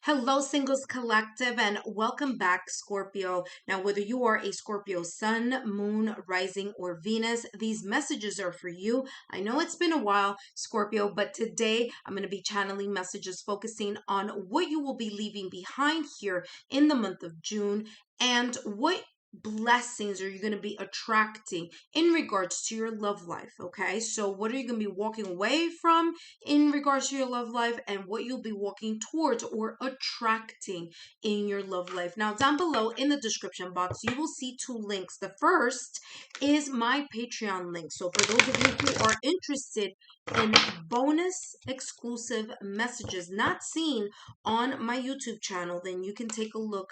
Hello, Singles Collective, and welcome back, Scorpio. Now, whether you are a Scorpio sun, moon, rising, or Venus, these messages are for you. I know it's been a while, Scorpio, but today I'm going to be channeling messages focusing on what you will be leaving behind here in the month of June and what blessings are you going to be attracting in regards to your love life. Okay, so what are you going to be walking away from in regards to your love life, and what you'll be walking towards or attracting in your love life. Now, down below in the description box, you will see two links. The first is my Patreon link. So for those of you who are interested in bonus exclusive messages not seen on my YouTube channel, then you can take a look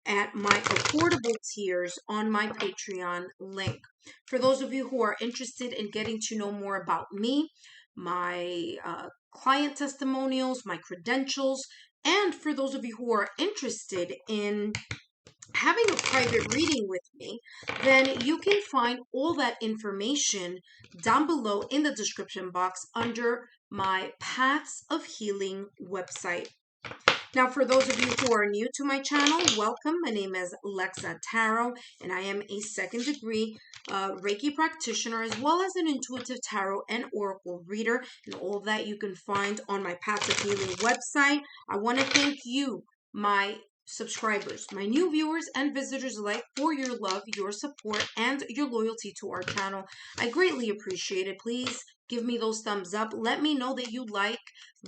at my affordable tiers on my Patreon link. For those of you who are interested in getting to know more about me, my client testimonials, my credentials, and for those of you who are interested in having a private reading with me, then you can find all that information down below in the description box under my Paths of Healing website. Now, for those of you who are new to my channel, welcome. My name is Lexa Tarot, and I am a second degree Reiki practitioner, as well as an intuitive tarot and oracle reader, and all of that you can find on my Paths of Healing website. I want to thank you, my subscribers, my new viewers and visitors alike, for your love, your support, and your loyalty to our channel. I greatly appreciate it. Please give me those thumbs up. Let me know that you like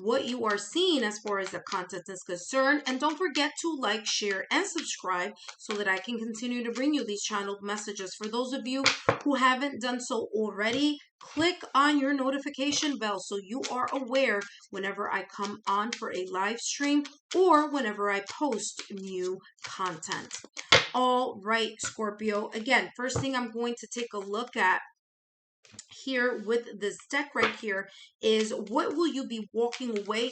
what you are seeing as far as the content is concerned. And don't forget to like, share, and subscribe so that I can continue to bring you these channeled messages. For those of you who haven't done so already, click on your notification bell so you are aware whenever I come on for a live stream or whenever I post new content. All right, Scorpio. Again, first thing I'm going to take a look at here with this deck right here is what will you be walking away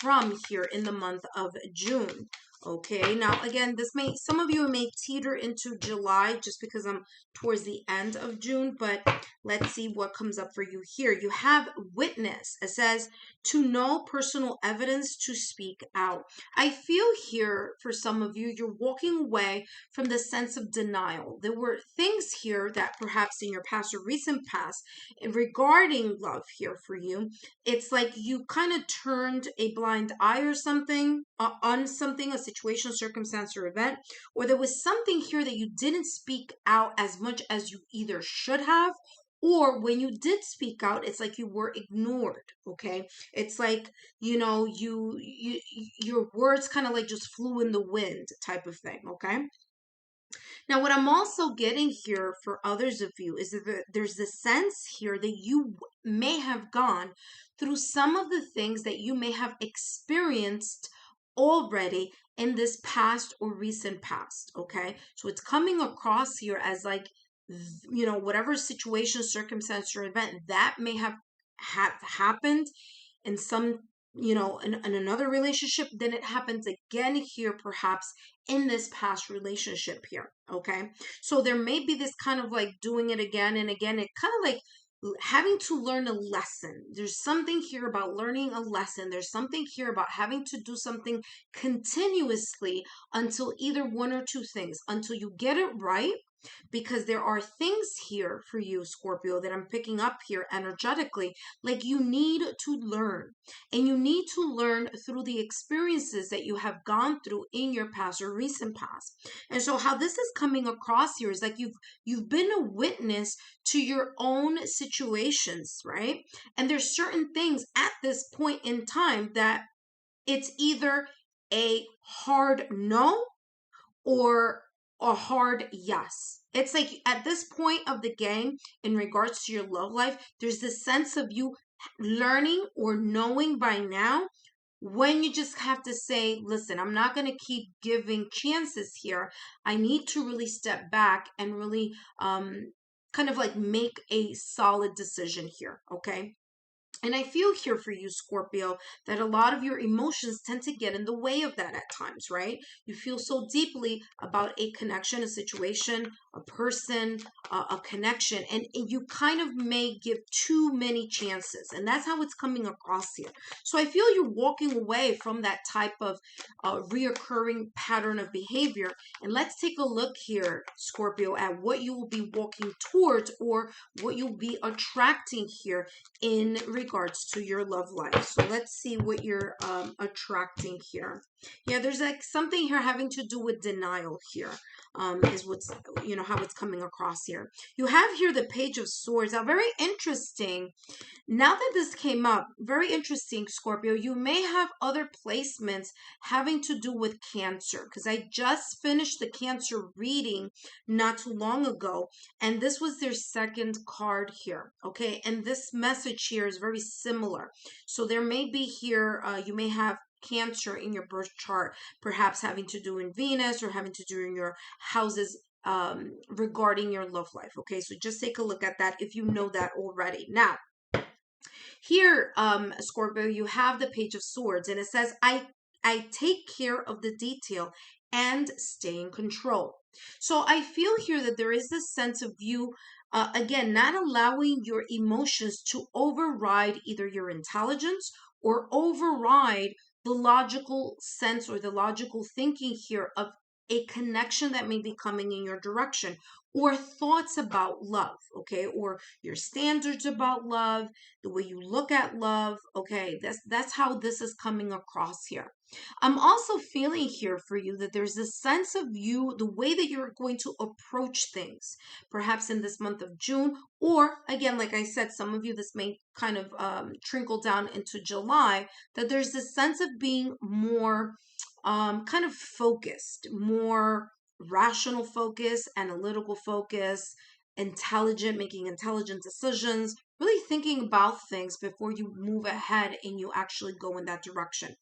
from here in the month of June. Okay, now again, some of you may teeter into July just because I'm towards the end of June, but let's see what comes up for you here. You have witness. It says to know personal evidence to speak out. I feel here for some of you, you're walking away from the sense of denial. There were things here that perhaps in your past or recent past regarding love here for you, it's like you kind of turned a blind eye or something on something, a situation, circumstance, or event, or there was something here that you didn't speak out as much as you either should have, or when you did speak out, it's like you were ignored. Okay, it's like, you know, your words kind of like just flew in the wind type of thing. Okay, now what I'm also getting here for others of you is that there's this sense here that you may have gone through some of the things that you may have experienced already in this past or recent past. Okay, so it's coming across here as like, you know, whatever situation, circumstance, or event that may have happened in some, you know, in another relationship, then it happens again here, perhaps in this past relationship here. Okay, so there may be this kind of like doing it again and again. It kind of like having to learn a lesson. There's something here about learning a lesson. There's something here about having to do something continuously until either one or two things, until you get it right. Because there are things here for you, Scorpio, that I'm picking up here energetically, like you need to learn. And you need to learn through the experiences that you have gone through in your past or recent past. And so how this is coming across here is like you've been a witness to your own situations, right? And there's certain things at this point in time that it's either a hard no or a hard yes. It's like at this point of the game, in regards to your love life, there's this sense of you learning or knowing by now when you just have to say, listen, I'm not going to keep giving chances here. I need to really step back and really kind of like make a solid decision here. Okay. And I feel here for you, Scorpio, that a lot of your emotions tend to get in the way of that at times, right? You feel so deeply about a connection, a situation, a person, a connection, and you kind of may give too many chances. And that's how it's coming across here. So I feel you're walking away from that type of reoccurring pattern of behavior. And let's take a look here, Scorpio, at what you will be walking towards or what you'll be attracting here in regards to your love life. So let's see what you're attracting here. Yeah, there's like something here having to do with denial here, is what's, how it's coming across here. You have here the Page of Swords. Now, very interesting. Now that this came up, very interesting, Scorpio, you may have other placements having to do with Cancer, because I just finished the Cancer reading not too long ago, and this was their second card here, okay? And this message here is very similar. So there may be here, you may have Cancer in your birth chart, perhaps having to do in Venus or having to do in your houses regarding your love life, okay? So just take a look at that if you know that already. Now, here, Scorpio, you have the Page of Swords, and it says, I take care of the detail and stay in control. So I feel here that there is this sense of you, again, not allowing your emotions to override either your intelligence or override the logical sense or the logical thinking here of a connection that may be coming in your direction, or thoughts about love, okay, or your standards about love, the way you look at love, okay? That's how this is coming across here. I'm also feeling here for you that there's a sense of you, the way that you're going to approach things, perhaps in this month of June, or again, like I said, some of you, this may kind of trickle down into July, that there's this sense of being more kind of focused, more rational focus, analytical focus, intelligent, making intelligent decisions, really thinking about things before you move ahead and you actually go in that direction.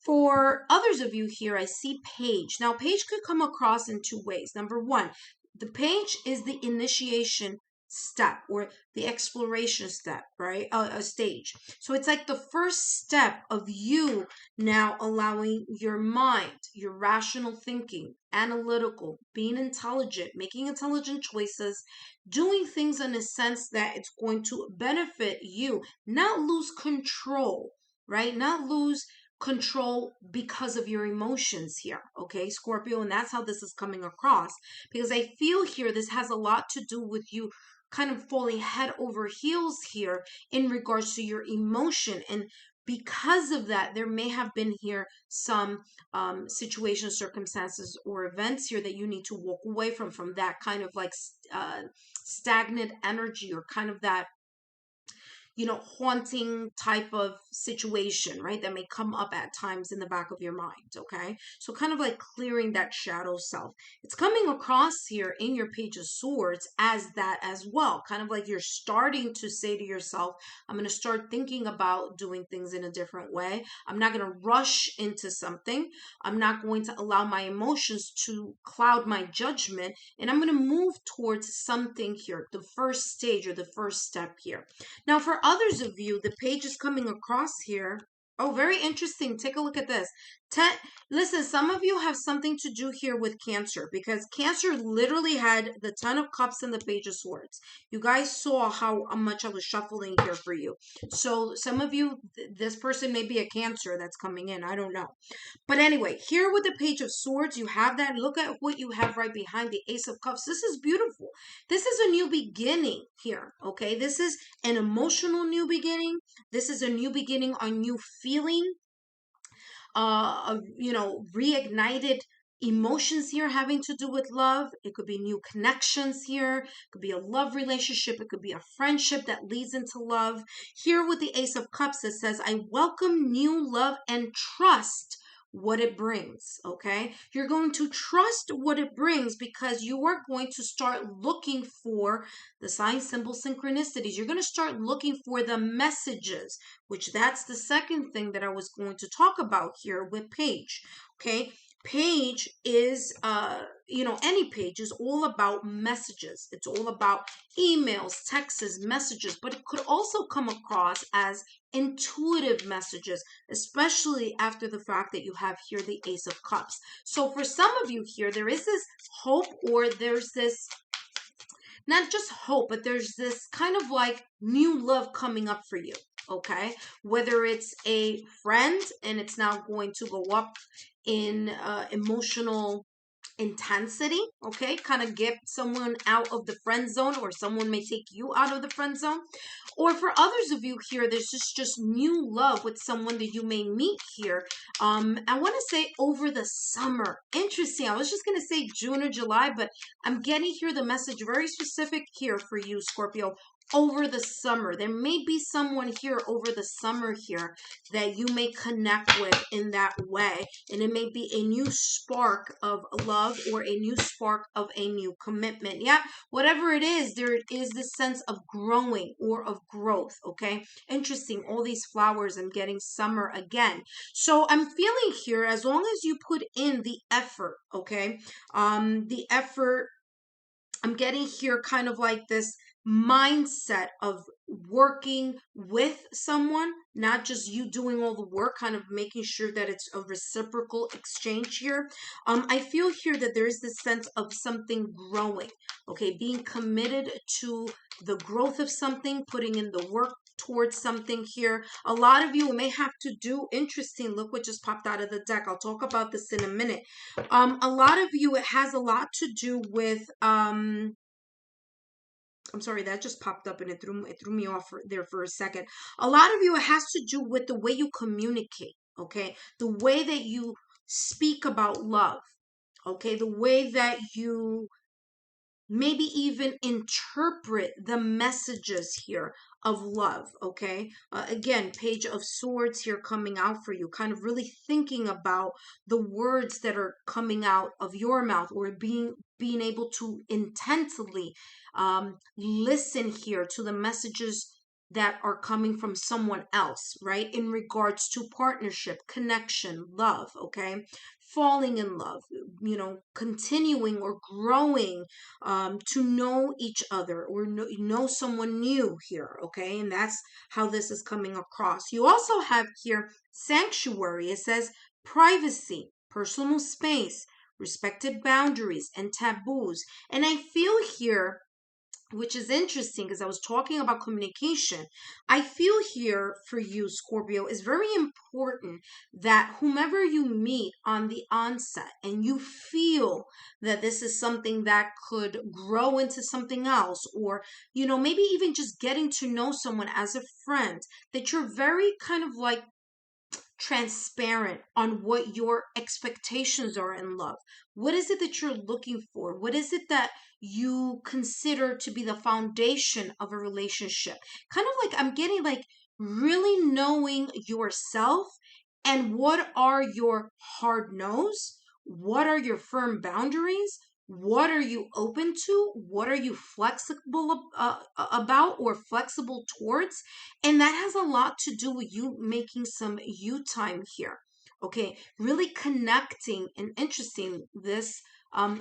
For others of you here, I see Page. Now, Page could come across in two ways. Number one, the Page is the initiation step or the exploration step, right? A stage. So it's like the first step of you now allowing your mind, your rational thinking, analytical, being intelligent, making intelligent choices, doing things in a sense that it's going to benefit you, not lose control, right? Not lose control because of your emotions here, okay, Scorpio? And that's how this is coming across, because I feel here this has a lot to do with you kind of falling head over heels here in regards to your emotion. And because of that, there may have been here some situations, circumstances, or events here that you need to walk away from that kind of like stagnant energy, or kind of that haunting type of situation, right? That may come up at times in the back of your mind, okay? So kind of like clearing that shadow self. It's coming across here in your Page of Swords as that as well. Kind of like you're starting to say to yourself, I'm going to start thinking about doing things in a different way. I'm not going to rush into something. I'm not going to allow my emotions to cloud my judgment. And I'm going to move towards something here, the first stage or the first step here. Now, for others of you, the Page is coming across here. Oh, very interesting. Take a look at this. Listen, some of you have something to do here with Cancer, because Cancer literally had the Ten of Cups and the Page of Swords. You guys saw how much I was shuffling here for you. So some of you, this person may be a Cancer that's coming in. I don't know. But anyway, here with the Page of Swords, you have that. Look at what you have right behind the Ace of Cups. This is beautiful. This is a new beginning here, okay? This is an emotional new beginning. This is a new beginning, a new feeling, reignited emotions here having to do with love. It could be new connections here. It could be a love relationship. It could be a friendship that leads into love. Here with the Ace of Cups, it says, I welcome new love and trust what it brings, okay? You're going to trust what it brings, because you are going to start looking for the sign, symbol, synchronicities. You're going to start looking for the messages, which that's the second thing that I was going to talk about here with Page, okay? page is any page is all about messages. It's all about emails, texts, messages, but it could also come across as intuitive messages, especially after the fact that you have here the Ace of Cups. So for some of you here, there is this hope, or there's this, not just hope, but there's this kind of like new love coming up for you. Okay, whether it's a friend and it's now going to go up in emotional intensity, okay, kind of get someone out of the friend zone, or someone may take you out of the friend zone. Or for others of you here, there's just new love with someone that you may meet here. I want to say over the summer. Interesting. I was just going to say June or July, but I'm getting here the message very specific here for you, Scorpio. Over the summer, there may be someone here over the summer here that you may connect with in that way, and it may be a new spark of love, or a new spark of a new commitment. Yeah, whatever it is, there is this sense of growing or of growth. Okay, interesting. All these flowers, I'm getting summer again. So I'm feeling here, as long as you put in the effort, okay, the effort, I'm getting here kind of like this mindset of working with someone, not just you doing all the work, kind of making sure that it's a reciprocal exchange here. I feel here that there is this sense of something growing, okay, being committed to the growth of something, putting in the work towards something here. A lot of you may have to do, interesting, look what just popped out of the deck. I'll talk about this in a minute. A lot of you, it has a lot to do with I'm sorry, that just popped up and it threw me off there for a second. A lot of you, it has to do with the way you communicate, okay? The way that you speak about love, okay? The way that you maybe even interpret the messages here of love. Okay, again, Page of Swords here coming out for you, kind of really thinking about the words that are coming out of your mouth, or being able to intensely listen here to the messages that are coming from someone else, right, in regards to partnership, connection, love. Okay, falling in love, continuing or growing, to know each other, or know someone new here. Okay, and that's how this is coming across. You also have here sanctuary. It says privacy, personal space, respected boundaries, and taboos. And I feel here, which is interesting because I was talking about communication. I feel here for you, Scorpio, is very important that whomever you meet on the onset, and you feel that this is something that could grow into something else, or, maybe even just getting to know someone as a friend, that you're very kind of like transparent on what your expectations are in love. What is it that you're looking for? What is it that you consider to be the foundation of a relationship? Kind of like, I'm getting like really knowing yourself, and what are your hard no's? What are your firm boundaries? What are you open to? What are you flexible about, or flexible towards? And that has a lot to do with you making some you time here. Okay, really connecting. And interesting, this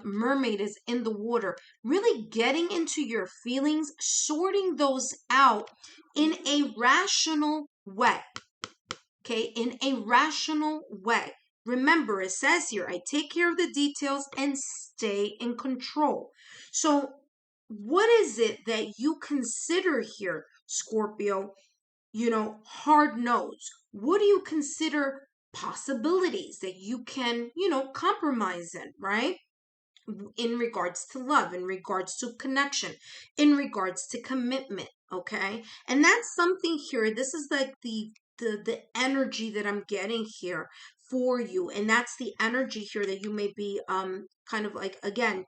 mermaid is in the water, really getting into your feelings, sorting those out in a rational way. Okay, in a rational way. Remember, it says here, I take care of the details and stay in control. So, what is it that you consider here, Scorpio? Hard no's. What do you consider possibilities that you can, compromise in, right? In regards to love, in regards to connection, in regards to commitment. Okay, and that's something here. This is like the energy that I'm getting here for you, and that's the energy here that you may be kind of like, again,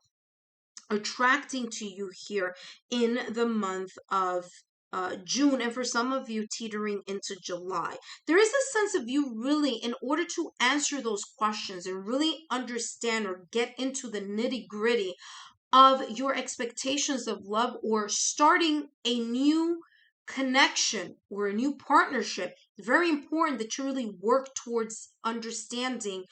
attracting to you here in the month of June, and for some of you teetering into July. There is a sense of you really, in order to answer those questions and really understand or get into the nitty gritty of your expectations of love, or starting a new connection or a new partnership, it's very important that you really work towards understanding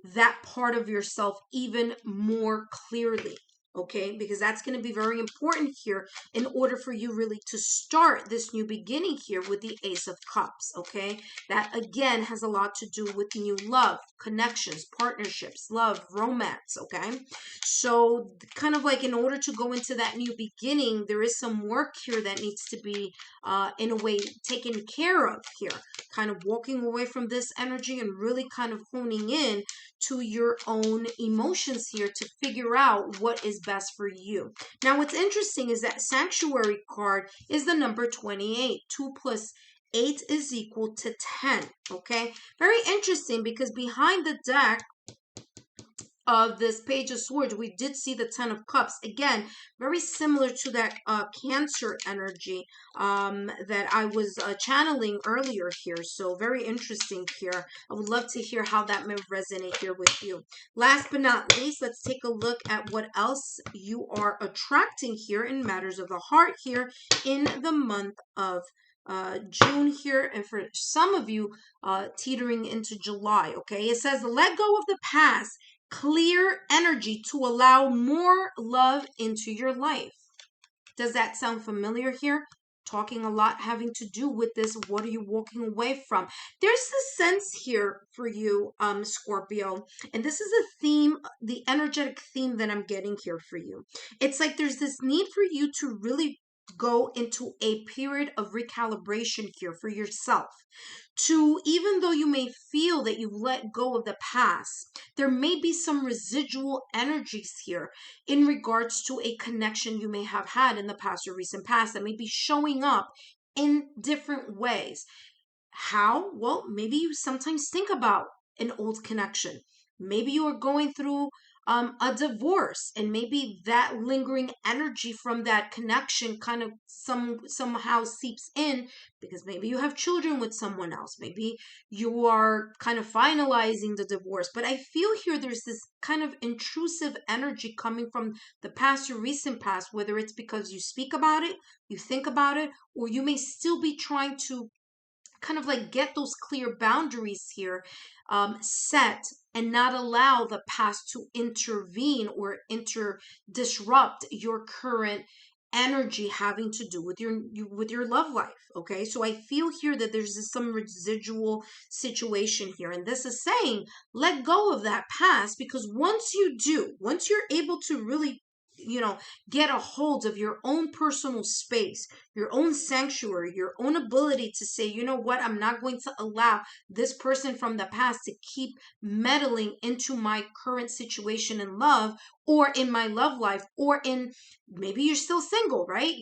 that part of yourself even more clearly. Okay, because that's going to be very important here in order for you really to start this new beginning here with the Ace of Cups. Okay, that again has a lot to do with new love, connections, partnerships, love, romance. Okay, so kind of like in order to go into that new beginning, there is some work here that needs to be in a way taken care of here, kind of walking away from this energy and really kind of honing in to your own emotions here to figure out what is best for you. Now, what's interesting is that Sanctuary card is the number 28. 2 plus 8 is equal to 10. Okay, very interesting because behind the deck of this Page of Swords, we did see the Ten of Cups. Again, very similar to that Cancer energy that I was channeling earlier here. So very interesting here. I would love to hear how that may resonate here with you. Last but not least, let's take a look at what else you are attracting here in matters of the heart here in the month of June here, and for some of you teetering into July. Okay, it says let go of the past, clear energy to allow more love into your life. Does that sound familiar here? Talking a lot having to do with this. What are you walking away from? There's this sense here for you, Scorpio, and this is a theme, the energetic theme that I'm getting here for you. It's like there's this need for you to really go into a period of recalibration here for yourself. To, even though you may feel that you've let go of the past, there may be some residual energies here in regards to a connection you may have had in the past or recent past that may be showing up in different ways. How? Well, maybe you sometimes think about an old connection. Maybe you are going through a divorce, and maybe that lingering energy from that connection kind of somehow seeps in because maybe you have children with someone else. Maybe you are kind of finalizing the divorce. But I feel here there's this kind of intrusive energy coming from the past or recent past, whether it's because you speak about it, you think about it, or you may still be trying to kind of like get those clear boundaries here set and not allow the past to intervene or disrupt your current energy having to do with your love life. Okay, so I feel here that there's some residual situation here, and this is saying let go of that past, because once you do, once you're able to really get a hold of your own personal space, your own sanctuary, your own ability to say, you know what, I'm not going to allow this person from the past to keep meddling into my current situation in love or in my love life, or in, maybe you're still single, right?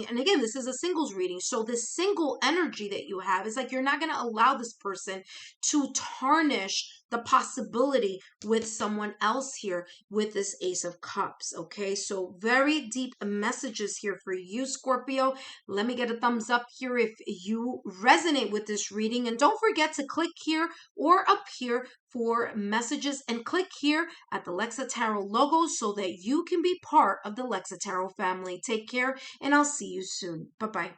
And again, this is a singles reading. So this single energy that you have is like you're not going to allow this person to tarnish the possibility with someone else here with this Ace of Cups. Okay, so very deep messages here for you, Scorpio. Let me get a thumbs up here if you resonate with this reading, and don't forget to click here or up here for messages, and click here at the Lexa Tarot logo so that you can be part of the Lexa Tarot family. Take care, and I'll see you soon. Bye-bye.